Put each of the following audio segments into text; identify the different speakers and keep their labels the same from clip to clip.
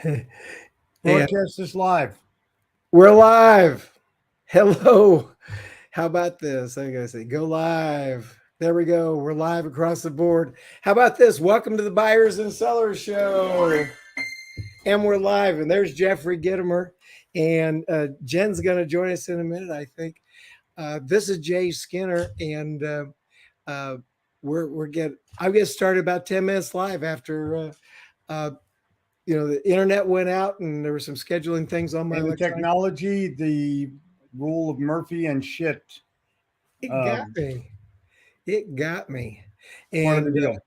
Speaker 1: And
Speaker 2: Broadcast this live.
Speaker 1: we're live. Hello. How about this? I gotta say, go live. There we go. We're live across the board. How about this? Welcome to the Buyers and Sellers Show. And we're live. And there's Jeffrey Gitomer. And Jen's going to join us in a minute, I think. This is Jay Skinner. And I'll get started about 10 minutes live after the internet went out and there were some scheduling things on my
Speaker 2: And the
Speaker 1: electronic.
Speaker 2: technology, the rule of Murphy and shit.
Speaker 1: It got me. It got me.
Speaker 2: Part of
Speaker 1: And
Speaker 2: the deal.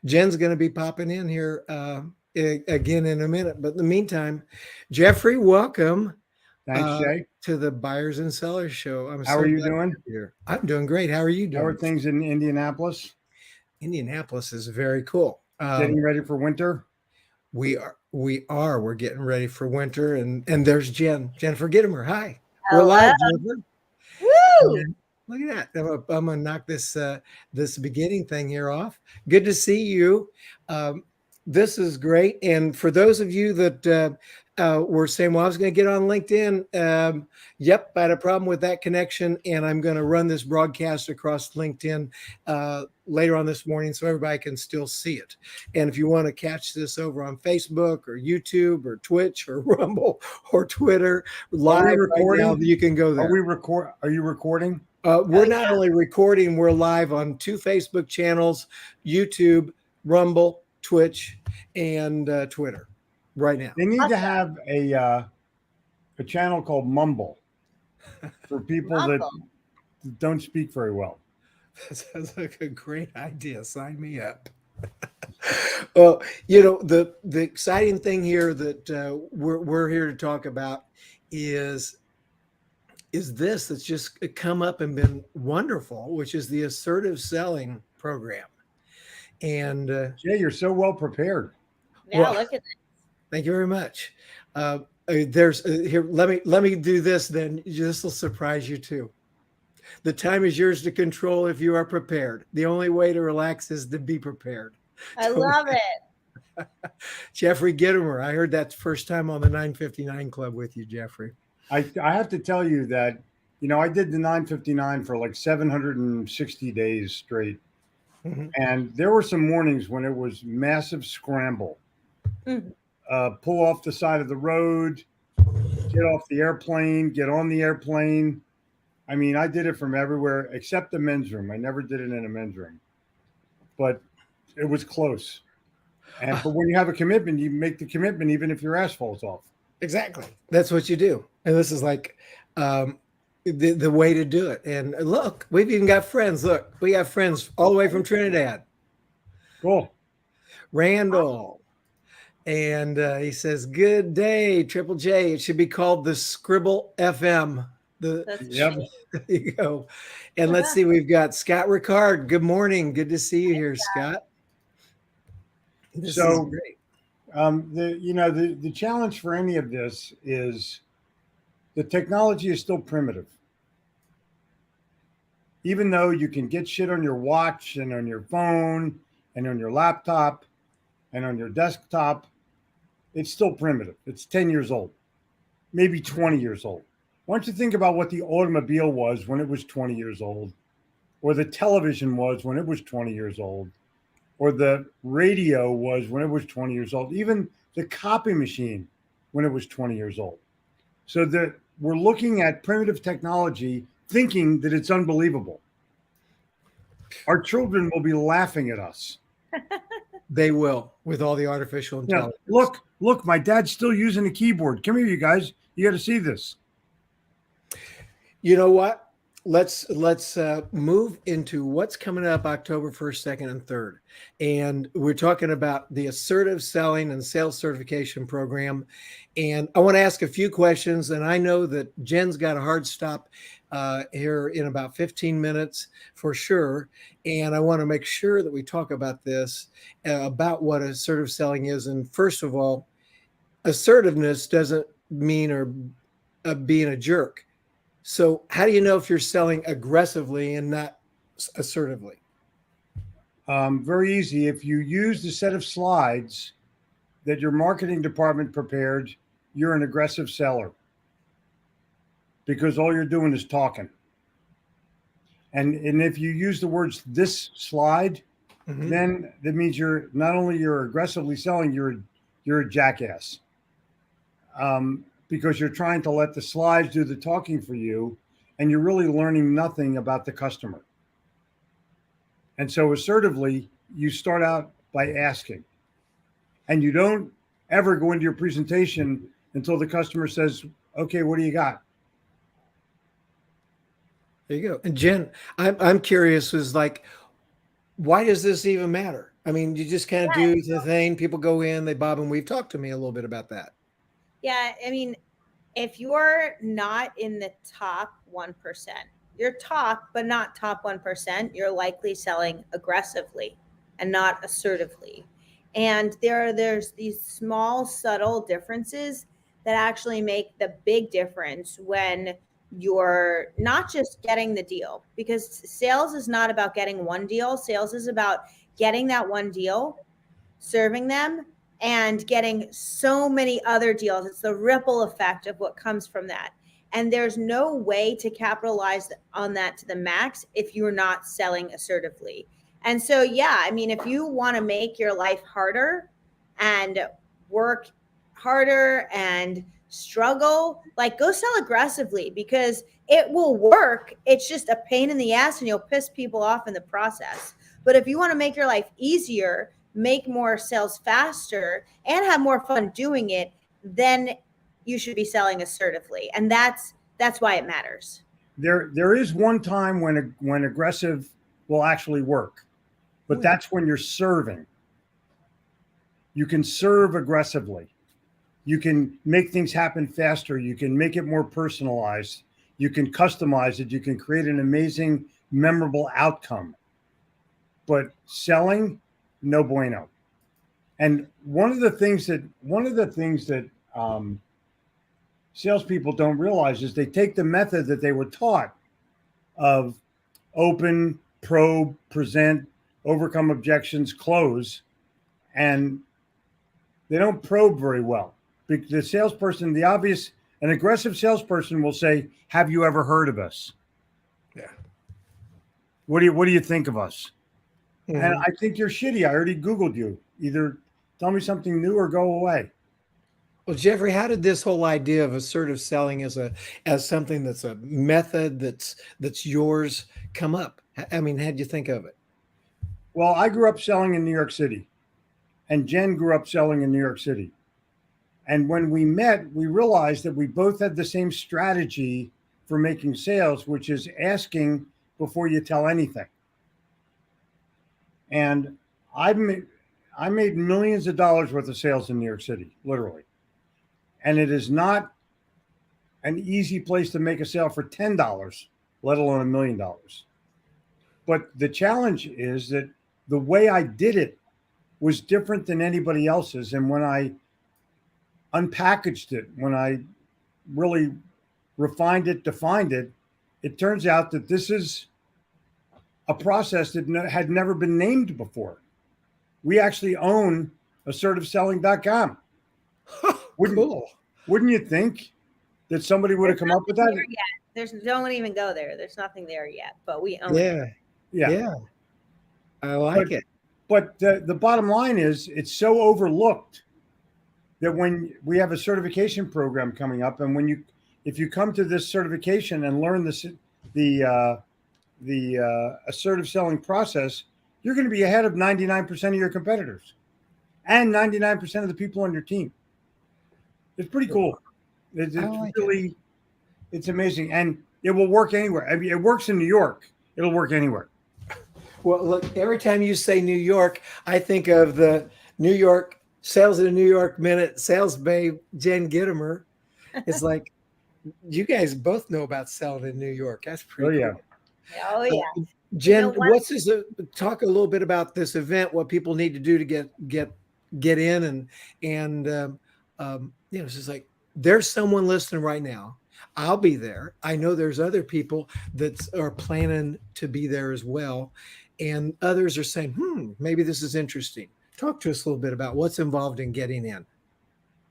Speaker 1: Jen's going to be popping in here again in a minute. But in the meantime, Jeffrey, welcome.
Speaker 2: Thanks, Jay.
Speaker 1: To the Buyers and Sellers Show.
Speaker 2: How are you doing?
Speaker 1: Here. I'm doing great. How are you doing?
Speaker 2: How are things in Indianapolis?
Speaker 1: Indianapolis is very cool.
Speaker 2: Getting ready for winter?
Speaker 1: We are. We're getting ready for winter. And there's Jennifer Gitomer. Hi.
Speaker 3: Hello.
Speaker 1: We're live, Jennifer.
Speaker 3: Woo!
Speaker 1: Look at that. I'm going to knock this beginning thing here off. Good to see you. This is great. And for those of you that were saying, well, I was going to get on LinkedIn. Yep, I had a problem with that connection. And I'm going to run this broadcast across LinkedIn later on this morning so everybody can still see it. And if you want to catch this over on Facebook or YouTube or Twitch or Rumble or Twitter live recording, right now, you can go there.
Speaker 2: Are you recording?
Speaker 1: We're not only recording, we're live on 2 Facebook channels, YouTube, Rumble, Twitch, and Twitter right now.
Speaker 2: They need to have a channel called Mumble for people that don't speak very well.
Speaker 1: That sounds like a great idea. Sign me up. Well, the exciting thing here that we're here to talk about is this that's just come up and been wonderful, which is the Assertive Selling program. And
Speaker 2: Jay, you're so well prepared.
Speaker 3: Yeah, look at this.
Speaker 1: Thank you very much. There's here. Let me do this. Then this will surprise you too. The time is yours to control if you are prepared. The only way to relax is to be prepared.
Speaker 3: I love it.
Speaker 1: Jeffrey Gitomer. I heard that first time on the 959 Club with you, Jeffrey.
Speaker 2: I have to tell you that, I did the 959 for like 760 days straight. Mm-hmm. And there were some mornings when it was massive scramble. Mm-hmm. Pull off the side of the road, get off the airplane, get on the airplane. I mean, I did it from everywhere except the men's room. I never did it in a men's room. But it was close. But when you have a commitment, you make the commitment even if your ass falls off.
Speaker 1: Exactly. That's what you do. And this is like the way to do it. And look, we've even got friends. Look, we got friends all the way from Trinidad.
Speaker 2: Cool.
Speaker 1: Randall. And he says, good day, Triple J. It should be called the Scribble FM. There you go. And let's see, we've got Scott Ricard. Good morning. Good to see you here, Scott. This is great.
Speaker 2: The challenge for any of this is the technology is still primitive. Even though you can get shit on your watch and on your phone and on your laptop and on your desktop, it's still primitive. It's 10 years old, maybe 20 years old. Why don't you think about what the automobile was when it was 20 years old, or the television was when it was 20 years old, or the radio was when it was 20 years old, even the copy machine when it was 20 years old. So that we're looking at primitive technology thinking that it's unbelievable. Our children will be laughing at us.
Speaker 1: They will, with all the artificial intelligence.
Speaker 2: Yeah, look, my dad's still using a keyboard. Come here, you guys. You got to see this.
Speaker 1: You know what? Let's move into what's coming up October 1st, 2nd, and 3rd. And we're talking about the Assertive Selling and Sales Certification Program. And I want to ask a few questions. And I know that Jen's got a hard stop here in about 15 minutes for sure. And I want to make sure that we talk about this, about what assertive selling is. And first of all, assertiveness doesn't mean being a jerk. So how do you know if you're selling aggressively and not assertively?
Speaker 2: Very easy. If you use the set of slides that your marketing department prepared, you're an aggressive seller because all you're doing is talking. And if you use the words "this slide,"
Speaker 1: Mhm.
Speaker 2: then that means you're not only you're aggressively selling, you're a jackass, because you're trying to let the slides do the talking for you, and you're really learning nothing about the customer. And so assertively, you start out by asking, and you don't ever go into your presentation until the customer says, "Okay, what do you got?"
Speaker 1: There you go. And Jen, I'm curious, is like, why does this even matter? I mean, you just kind of
Speaker 3: Yeah.
Speaker 1: do the thing, people go in, they bob and weave. Talk to me a little bit about that.
Speaker 3: Yeah. I mean, if you're not in the top 1%, you're top, but not top 1%, you're likely selling aggressively and not assertively. And there's these small, subtle differences that actually make the big difference when you're not just getting the deal, because sales is not about getting one deal. Sales is about getting that one deal, serving them, and getting so many other deals. It's the ripple effect of what comes from that. And there's no way to capitalize on that to the max if you're not selling assertively. And so, yeah, I mean, if you want to make your life harder and work harder and struggle, like, go sell aggressively, because it will work. It's just a pain in the ass and you'll piss people off in the process. But if you want to make your life easier, make more sales faster, and have more fun doing it, then you should be selling assertively. And that's why it matters.
Speaker 2: There is one time when aggressive will actually work, but that's when you're serving. You can serve aggressively. You can make things happen faster. You can make it more personalized. You can customize it. You can create an amazing, memorable outcome. But selling, no bueno. And one of the things that salespeople don't realize is they take the method that they were taught of open, probe, present, overcome objections, close, and they don't probe very well. The salesperson, an aggressive salesperson will say, "Have you ever heard of us?
Speaker 1: Yeah.
Speaker 2: What do you think of us?"
Speaker 1: Mhm.
Speaker 2: And I think you're shitty. I already Googled you. Either tell me something new or go away.
Speaker 1: Well, Jeffrey, how did this whole idea of assertive selling as something that's a method that's yours come up? I mean, how'd you think of it?
Speaker 2: Well, I grew up selling in New York City, and Jen grew up selling in New York City. And when we met, we realized that we both had the same strategy for making sales, which is asking before you tell anything. And I made millions of dollars worth of sales in New York City, literally. And it is not an easy place to make a sale for $10, let alone $1 million. But the challenge is that the way I did it was different than anybody else's. And when I unpackaged it, when I really refined it, defined it, it turns out that this is a process that had never been named before. We actually own assertiveselling.com.
Speaker 1: Cool.
Speaker 2: Wouldn't you think that somebody would have come up with that?
Speaker 3: There yet. Don't even go there. There's nothing there yet, but we own it.
Speaker 1: Yeah. I like it.
Speaker 2: But the bottom line is, it's so overlooked that when we have a certification program coming up, and if you come to this certification and learn the assertive selling process, you're going to be ahead of 99% of your competitors and 99% of the people on your team. It's pretty cool. It's really, it's amazing. And it will work anywhere. I mean, it works in New York. It'll work anywhere.
Speaker 1: Well, look, every time you say New York, I think of the New York Sales in a New York Minute sales babe, Jen Gitomer. It's like, you guys both know about selling in New York. That's pretty cool.
Speaker 3: Oh, yeah.
Speaker 1: Jen, what's this? Talk a little bit about this event, what people need to do to get in, and it's just like, there's someone listening right now. I'll be there. I know there's other people that are planning to be there as well, and others are saying, maybe this is interesting. Talk to us a little bit about what's involved in getting in.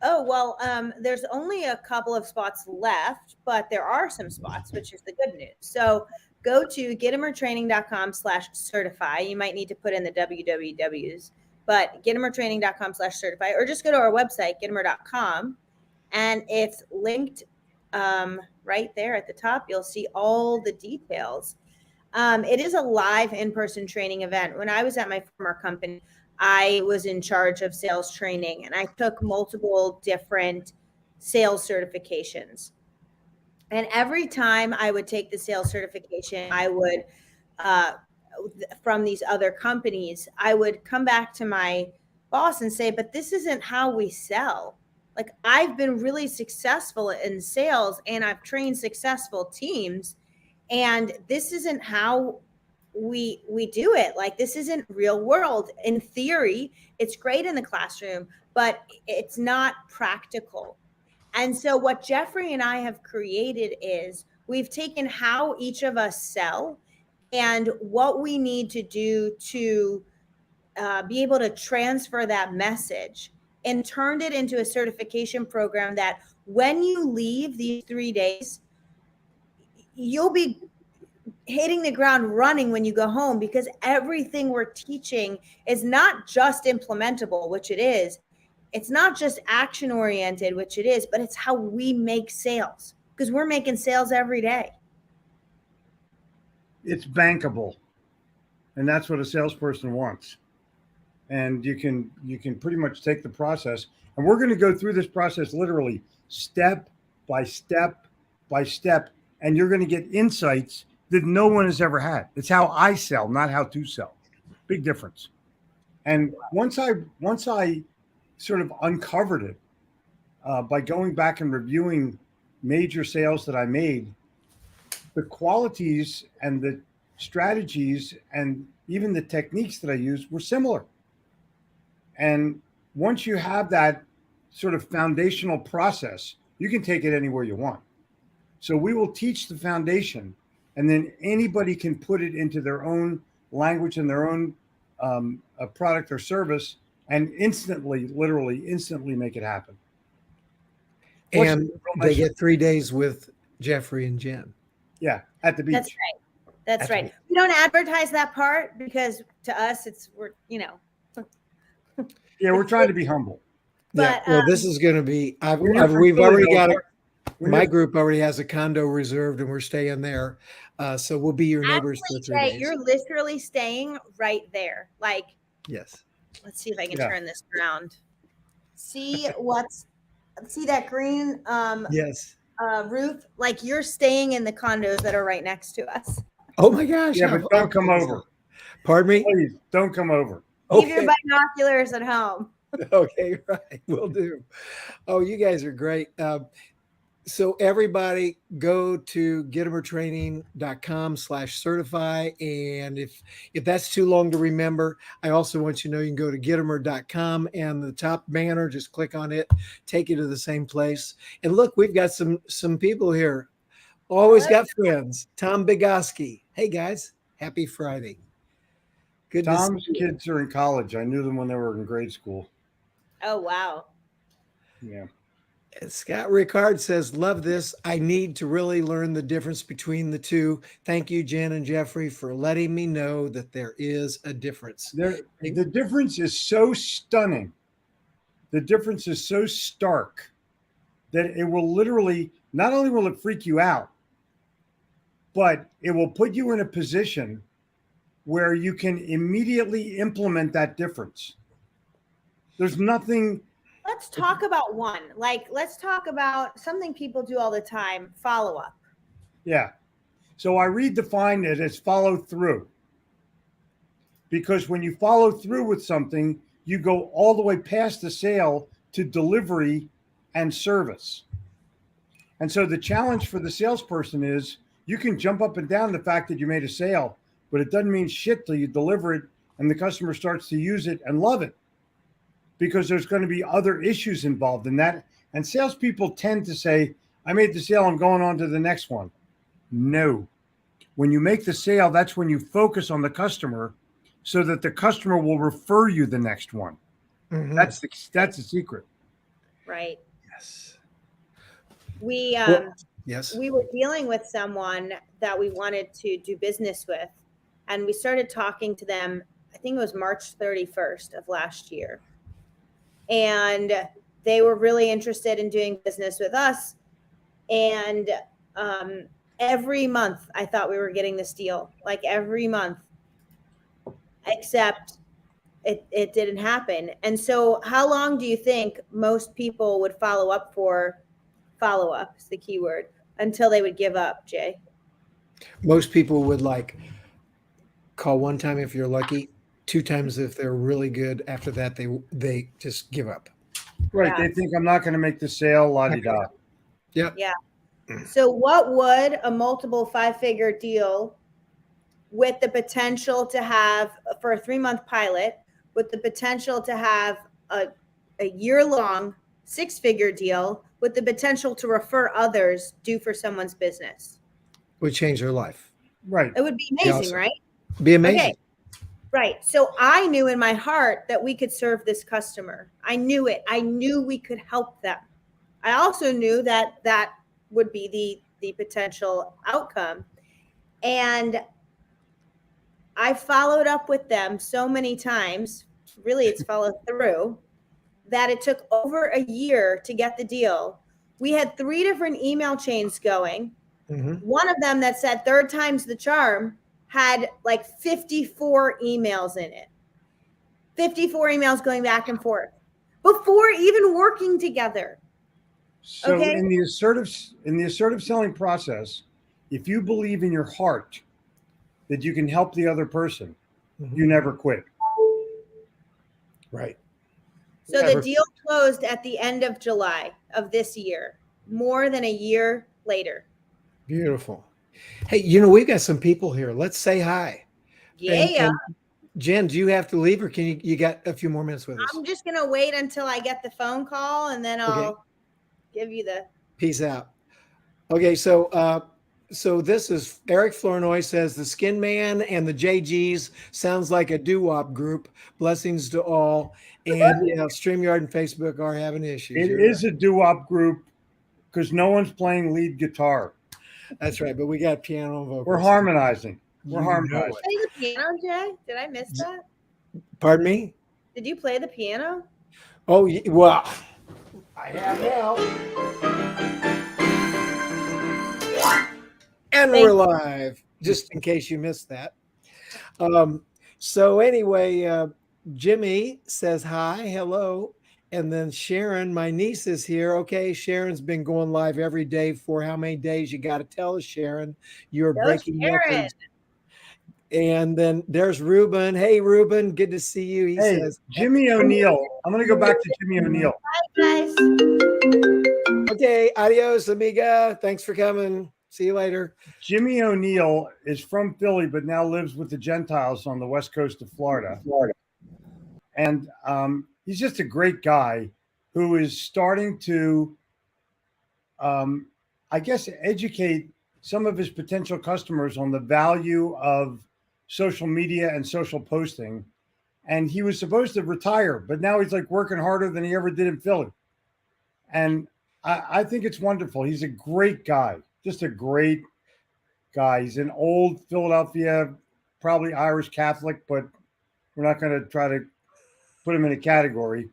Speaker 3: Oh, well, there's only a couple of spots left, but there are some spots, which is the good news. So go to gitomertraining.com/certify. You might need to put in the wwws, but gitomertraining.com/certify, or just go to our website, gitomer.com, and it's linked right there at the top. You'll see all the details. It is a live in-person training event. When I was at my former company, I was in charge of sales training, and I took multiple different sales certifications. And every time I would take the sales certification, I would, from these other companies, I would come back to my boss and say, but this isn't how we sell. Like, I've been really successful in sales and I've trained successful teams, and this isn't how we do it. Like, this isn't real world. In theory, it's great in the classroom, but it's not practical. And so what Jeffrey and I have created is we've taken how each of us sell and what we need to do to be able to transfer that message, and turned it into a certification program that when you leave these 3 days, you'll be hitting the ground running when you go home, because everything we're teaching is not just implementable, which it is. It's not just action oriented, which it is, but it's how we make sales, because we're making sales every day.
Speaker 2: It's bankable, and that's what a salesperson wants. And you can pretty much take the process, and we're going to go through this process literally step by step by step, and you're going to get insights that no one has ever had. It's how I sell, not how to sell. Big difference. And once I sort of uncovered it by going back and reviewing major sales that I made, the qualities and the strategies and even the techniques that I used were similar. And once you have that sort of foundational process, you can take it anywhere you want. So we will teach the foundation, and then anybody can put it into their own language and their own product or service, and instantly, literally instantly make it happen.
Speaker 1: And they get 3 days with Jeffrey and Jen.
Speaker 2: Yeah, at the beach.
Speaker 3: That's right. That's right. We don't advertise that part because to us,
Speaker 2: Yeah, we're trying to be humble.
Speaker 1: Yeah,
Speaker 3: But,
Speaker 1: well, this is going to be.
Speaker 2: We've
Speaker 1: already got it. My group already has a condo reserved, and we're staying there. So we'll be your neighbors for 3 days.
Speaker 3: You're literally staying right there. Like,
Speaker 1: yes.
Speaker 3: let's see if I can turn this around. See that green
Speaker 1: Yes.
Speaker 3: roof? Like, you're staying in the condos that are right next to us.
Speaker 1: Oh my gosh.
Speaker 2: Yeah, but don't come over.
Speaker 1: Pardon me?
Speaker 2: Please, don't come over.
Speaker 3: Leave your binoculars at home.
Speaker 1: Okay, right. Will do. Oh, you guys are great. So everybody go to gitomertraining.com/certify. And if that's too long to remember, I also want you to know you can go to gitomer.com, and the top banner, just click on it, take you to the same place. And look, we've got some people here. Always got friends. Tom Bigoski. Hey guys, happy Friday. Good.
Speaker 2: Tom's kids are in college. I knew them when they were in grade school.
Speaker 3: Oh, wow.
Speaker 2: Yeah.
Speaker 1: Scott Ricard says, love this. I need to really learn the difference between the two. Thank you, Jen and Jeffrey, for letting me know that there is a difference.
Speaker 2: The difference is so stunning. The difference is so stark that it will literally, not only will it freak you out, but it will put you in a position where you can immediately implement that difference. There's nothing.
Speaker 3: Let's talk about one. Like, let's talk about something people do all the time, follow-up.
Speaker 2: Yeah. So I redefine it as follow through. Because when you follow through with something, you go all the way past the sale to delivery and service. And so the challenge for the salesperson is you can jump up and down the fact that you made a sale, but it doesn't mean shit till you deliver it and the customer starts to use it and love it, because there's going to be other issues involved in that. And salespeople tend to say, I made the sale, I'm going on to the next one. No. When you make the sale, that's when you focus on the customer so that the customer will refer you the next one.
Speaker 1: Mhm.
Speaker 2: That's the secret.
Speaker 3: Right.
Speaker 1: Yes.
Speaker 3: We
Speaker 1: Well, yes.
Speaker 3: we were dealing with someone that we wanted to do business with, and we started talking to them. I think it was March 31st of last year, and they were really interested in doing business with us. And every month, I thought we were getting this deal, like every month, except it didn't happen. And so, how long do you think most people would follow up for? Follow up is the key word, until they would give up, Jay.
Speaker 1: Most people would like call one time if you're lucky, two times if they're really good. After that, they just give up.
Speaker 2: Right.
Speaker 3: Yeah.
Speaker 2: They think I'm not going to make the sale, la-di-da.
Speaker 1: Yep.
Speaker 3: Yeah. So, what would a multiple 5-figure deal with the potential to have for a 3-month pilot, with the potential to have a year-long 6-figure deal, with the potential to refer others, do for someone's business?
Speaker 1: Would change their life.
Speaker 2: Right.
Speaker 3: It would be
Speaker 1: Be
Speaker 3: amazing,
Speaker 1: awesome.
Speaker 3: right?
Speaker 1: Be amazing.
Speaker 3: Okay. Right. So I knew in my heart that we could serve this customer. I knew it. I knew we could help them. I also knew that that would be the potential outcome. And I followed up with them so many times, really it's followed through, that it took over a year to get the deal. We had 3 different email chains going.
Speaker 1: Mhm.
Speaker 3: One of them that said third time's the charm had like 54 emails in it. 54 emails going back and forth before even working together.
Speaker 2: So
Speaker 3: Okay.
Speaker 2: in the assertive selling process, if you believe in your heart that you can help the other person,
Speaker 1: Mhm.
Speaker 2: you never quit.
Speaker 1: Right.
Speaker 3: So
Speaker 1: Never.
Speaker 3: the deal closed at the end of July of this year, more than a year later.
Speaker 1: Beautiful. Hey, you know, we've got some people here. Let's say hi.
Speaker 3: Yeah.
Speaker 1: And Jen, do you have to leave or can you got a few more minutes with us?
Speaker 3: I'm just going to wait until I get the phone call and then
Speaker 1: Okay.
Speaker 3: I'll give you the.
Speaker 1: Peace out. Okay, so this is Eric Flournoy says the Skin Man and the JGs sounds like a doo-wop group. Blessings to all. And StreamYard and Facebook are having issues.
Speaker 2: It is a doo-wop group because no one's playing lead guitar.
Speaker 1: That's right, but we got piano and vocals.
Speaker 2: We're harmonizing. We're
Speaker 1: You know
Speaker 2: harmonizing.
Speaker 1: it.
Speaker 3: Play the piano, Jay? Did I miss that?
Speaker 1: Pardon me?
Speaker 3: Did you play the piano?
Speaker 1: Oh, well, I have now. And
Speaker 3: Thank
Speaker 1: we're live, just in case you missed that. So anyway, Jimmy says hi, hello. And then Sharon, my niece, is here. Okay, Sharon's been going live every day for how many days? You got to tell us, Sharon. You're
Speaker 3: Go
Speaker 1: breaking
Speaker 3: Sharon.
Speaker 1: records. And then there's Ruben. Hey, Ruben, good to see you. He
Speaker 2: Hey,
Speaker 1: says,
Speaker 2: Jimmy O'Neill. I'm going to go back to Jimmy O'Neill.
Speaker 3: Hi, guys.
Speaker 1: okay, adios, amiga. Thanks for coming. See you later.
Speaker 2: Jimmy O'Neill is from Philly, but now lives with the Gentiles on the west coast of Florida. And he's just a great guy who is starting to, I guess, educate some of his potential customers on the value of social media and social posting. And he was supposed to retire, but now he's like working harder than he ever did in Philly. And I think it's wonderful. He's a great guy, just a great guy. He's an old Philadelphia, probably Irish Catholic, but we're not going to try to put him in a category.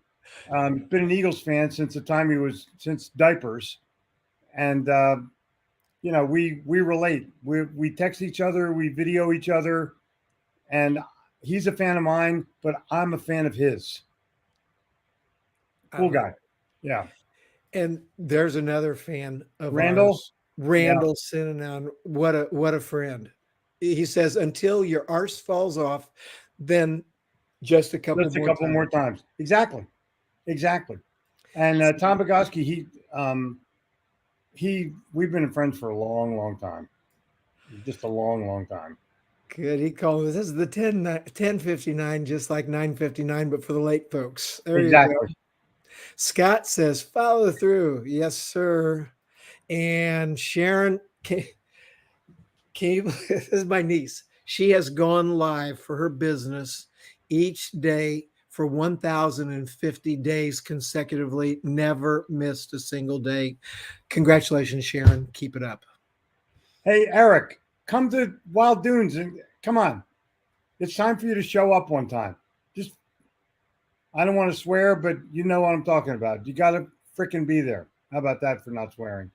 Speaker 2: Been an Eagles fan since the time since diapers. And, we relate. We text each other, we video each other. And he's a fan of mine, but I'm a fan of his. Cool guy. Yeah.
Speaker 1: And there's another fan of
Speaker 2: Randall.
Speaker 1: ours, Randall Sinanon. What a friend. He says, until your arse falls off, then just a couple
Speaker 2: more times. Exactly. And Tom Bogosky, we've been friends for a long, long time. Just a long, long time.
Speaker 1: Good. He called this is the 10:59, just like 9:59, but for the late folks. There
Speaker 2: Exactly.
Speaker 1: you go. Scott says, follow through. Yes, sir. And Sharon, can you, this is my niece. She has gone live for her business each day for 1,050 days consecutively, never missed a single day. Congratulations, Sharon. Keep it up.
Speaker 2: Hey, Eric, come to Wild Dunes and come on. It's time for you to show up one time. Just, I don't want to swear, but you know what I'm talking about. You got to freaking be there. How about that for not swearing?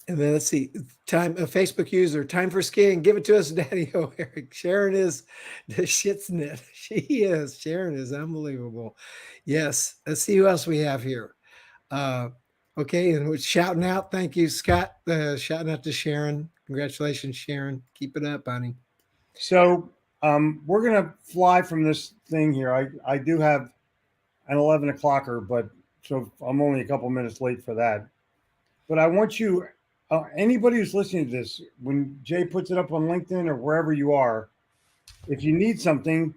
Speaker 1: And then let's see, time a Facebook user, time for skiing. Give it to us, Daddy. Oh, Eric. Sharon is the shit's knit. She is. Sharon is unbelievable. Yes. Let's see who else we have here. Okay, and we're shouting out. Thank you, Scott. Shouting out to Sharon. Congratulations, Sharon. Keep it up, honey.
Speaker 2: So we're gonna fly from this thing here. I do have an 11 o'clocker, but so I'm only a couple minutes late for that. But I want you, anybody who's listening to this, when Jay puts it up on LinkedIn or wherever you are, if you need something,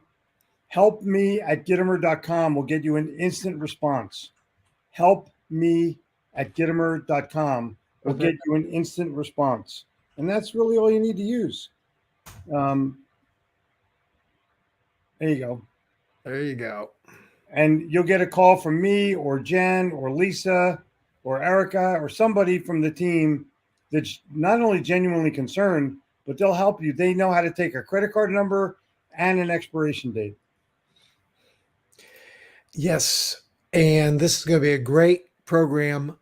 Speaker 2: help me at Gitomer.com will get you an instant response. Help me at Gitomer.com will get you an instant response. And that's really all you need to use. There you go.
Speaker 1: There you go.
Speaker 2: And you'll get a call from me or Jen or Lisa or Erica or somebody from the team that's not only genuinely concerned, but they'll help you. They know how to take a credit card number and an expiration date.
Speaker 1: Yes. And this is going to be a great program.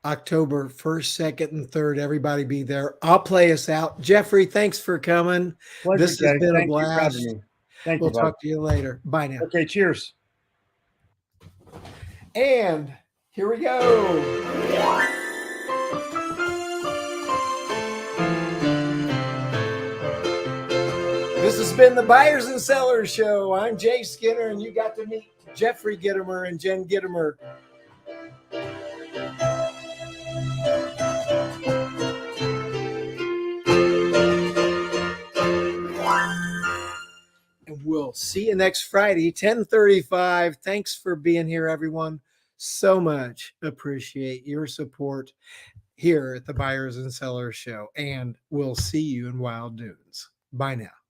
Speaker 1: October 1st, 2nd, and 3rd. Everybody be there. I'll play us out. Jeffrey, thanks for coming.
Speaker 2: Pleasure,
Speaker 1: This has
Speaker 2: Jay.
Speaker 1: been
Speaker 2: Thank
Speaker 1: a blast.
Speaker 2: you for having me. Thank
Speaker 1: We'll
Speaker 2: you, bud.
Speaker 1: talk to you later. Bye now.
Speaker 2: Okay, cheers.
Speaker 1: And here we go. This has been the Buyers and Sellers Show. I'm Jay Skinner, and you got to meet Jeffrey Gitomer and Jen Gitomer. And we'll see you next Friday, 10:35. Thanks for being here, everyone. So much appreciate your support here at the Buyers and Sellers Show. And we'll see you in Wild Dunes. Bye now.